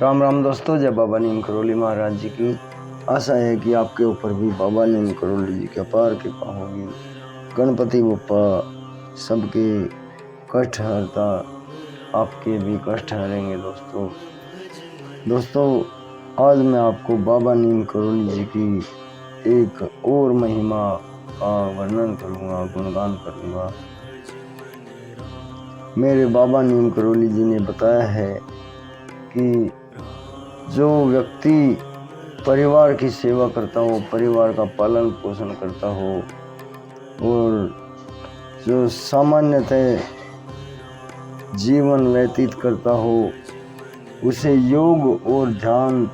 राम राम दोस्तों, जय बाबा नीम करोली महाराज जी की। आशा है कि आपके ऊपर भी बाबा नीम करोली जी की अपार कृपा होगी। गणपति बप्पा सबके कष्ट हरता, आपके भी कष्ट हरेंगे। दोस्तों आज मैं आपको बाबा नीम करोली जी की एक और महिमा का वर्णन करूँगा, गुणगान करूँगा। मेरे बाबा नीम करोली जी ने बताया है कि जो व्यक्ति परिवार की सेवा करता हो, परिवार का पालन पोषण करता हो और जो सामान्यतः जीवन व्यतीत करता हो, उसे योग और ध्यान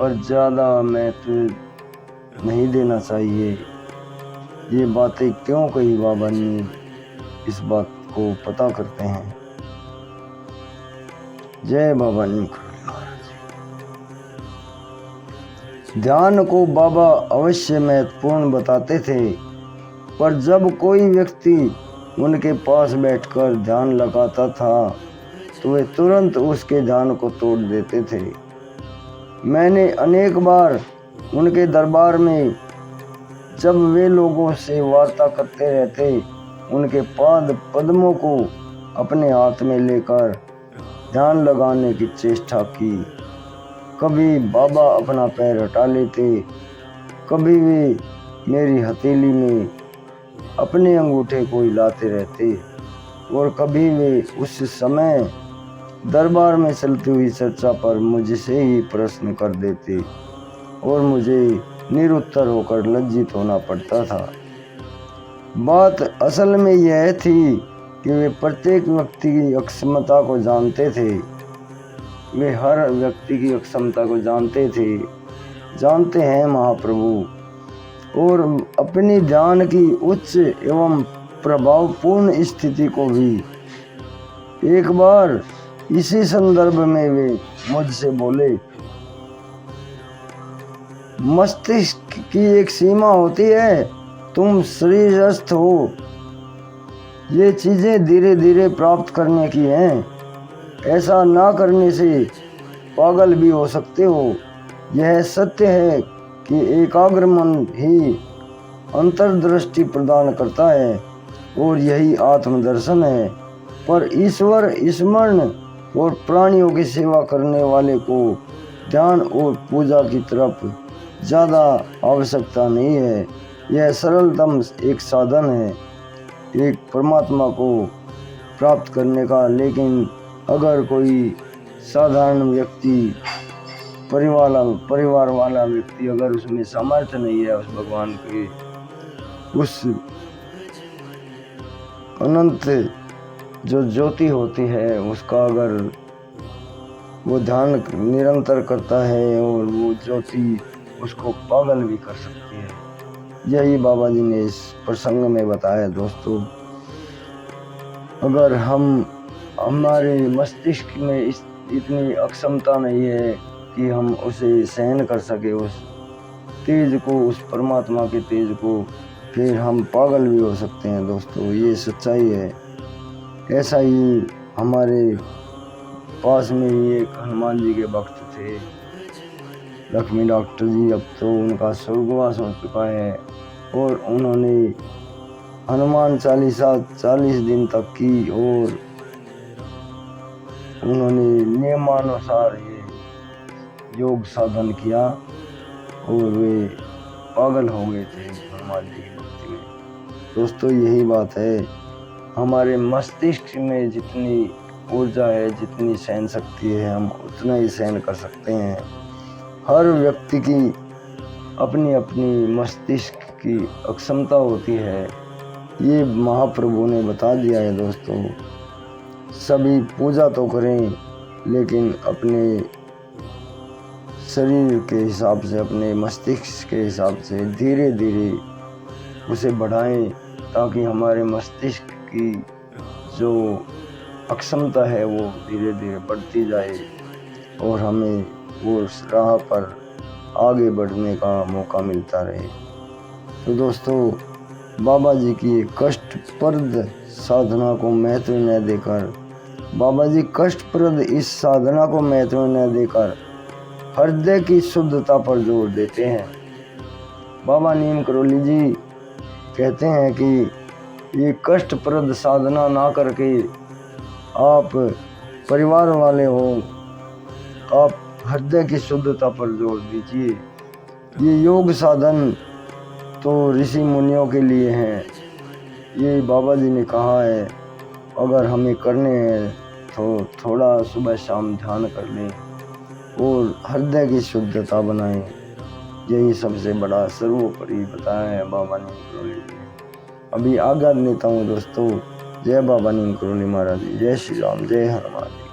पर ज़्यादा महत्व नहीं देना चाहिए। ये बातें क्यों कही बाबा ने, इस बात को पता करते हैं। जय बाबा नीम करोली महाराज। ध्यान को बाबा अवश्य महत्वपूर्ण बताते थे, पर जब कोई व्यक्ति उनके पास बैठकर ध्यान लगाता था तो वे तुरंत उसके ध्यान को तोड़ देते थे। मैंने अनेक बार उनके दरबार में जब वे लोगों से वार्ता करते रहते, उनके पाद पद्मों को अपने हाथ में लेकर ध्यान लगाने की चेष्टा की। कभी बाबा अपना पैर हटा लेते, कभी वे मेरी हथेली में अपने अंगूठे को हिलाते रहते और कभी वे उस समय दरबार में चलती हुई चर्चा पर मुझसे ही प्रश्न कर देते और मुझे निरुत्तर होकर लज्जित होना पड़ता था। बात असल में यह थी कि वे प्रत्येक व्यक्ति की अक्षमता को जानते थे। वे हर व्यक्ति की अक्षमता को जानते हैं महाप्रभु, और अपनी ध्यान की उच्च एवं प्रभावपूर्ण स्थिति को भी। एक बार इसी संदर्भ में वे मुझसे बोले, मस्तिष्क की एक सीमा होती है, तुम शरीरस्थ हो, ये चीजें धीरे धीरे प्राप्त करने की हैं, ऐसा ना करने से पागल भी हो सकते हो। यह सत्य है कि एकाग्र मन ही अंतर्दृष्टि प्रदान करता है और यही आत्मदर्शन है, पर ईश्वर स्मरण और प्राणियों की सेवा करने वाले को ध्यान और पूजा की तरफ ज़्यादा आवश्यकता नहीं है। यह सरलतम एक साधन है एक परमात्मा को प्राप्त करने का। लेकिन अगर कोई साधारण व्यक्ति, परिवार वाला व्यक्ति, अगर उसमें सामर्थ्य नहीं है उस भगवान के, उस अनंत जो ज्योति होती है उसका अगर वो ध्यान निरंतर करता है और वो ज्योति उसको पागल भी कर सकती है। यही बाबा जी ने इस प्रसंग में बताया। दोस्तों, अगर हमारे मस्तिष्क में इतनी अक्षमता नहीं है कि हम उसे सहन कर सके, उस तेज को, उस परमात्मा के तेज को, फिर हम पागल भी हो सकते हैं। दोस्तों, ये सच्चाई है। ऐसा ही हमारे पास में ही एक हनुमान जी के भक्त थे, लक्ष्मी डॉक्टर जी। अब तो उनका स्वर्गवास हो चुका है और उन्होंने हनुमान चालीसा 40 दिन तक की और उन्होंने नियमानुसार ये योग साधन किया और वे पागल हो गए थे हनुमान जी की भक्ति में। दोस्तों, यही बात है, हमारे मस्तिष्क में जितनी ऊर्जा है, जितनी सहन शक्ति है, हम उतना ही सहन कर सकते हैं। हर व्यक्ति की अपनी अपनी मस्तिष्क की अक्षमता होती है, ये महाप्रभु ने बता दिया है। दोस्तों, सभी पूजा तो करें, लेकिन अपने शरीर के हिसाब से, अपने मस्तिष्क के हिसाब से धीरे धीरे उसे बढ़ाएं, ताकि हमारे मस्तिष्क की जो अक्षमता है वो धीरे धीरे बढ़ती जाए और हमें वो राह पर आगे बढ़ने का मौका मिलता रहे। तो दोस्तों, बाबा जी की कष्टप्रद साधना को महत्व न देकर बाबा जी कष्टप्रद इस साधना को महत्व न देकर हृदय की शुद्धता पर जोर देते हैं। बाबा नीम करोली जी कहते हैं कि ये कष्टप्रद साधना ना करके आप परिवार वाले हो, आप हृदय की शुद्धता पर जोर दीजिए। ये योग साधन तो ऋषि मुनियों के लिए हैं, ये बाबा जी ने कहा है। अगर हमें करने हैं तो थोड़ा सुबह शाम ध्यान कर लें और हृदय की शुद्धता बनाएं। यही सबसे बड़ा सर्वोपरि बताया है बाबा नीम करोली ने। अभी आज्ञा लेता हूँ दोस्तों। जय बाबा नीम करोली महाराज, जय श्री राम, जय हनुमान।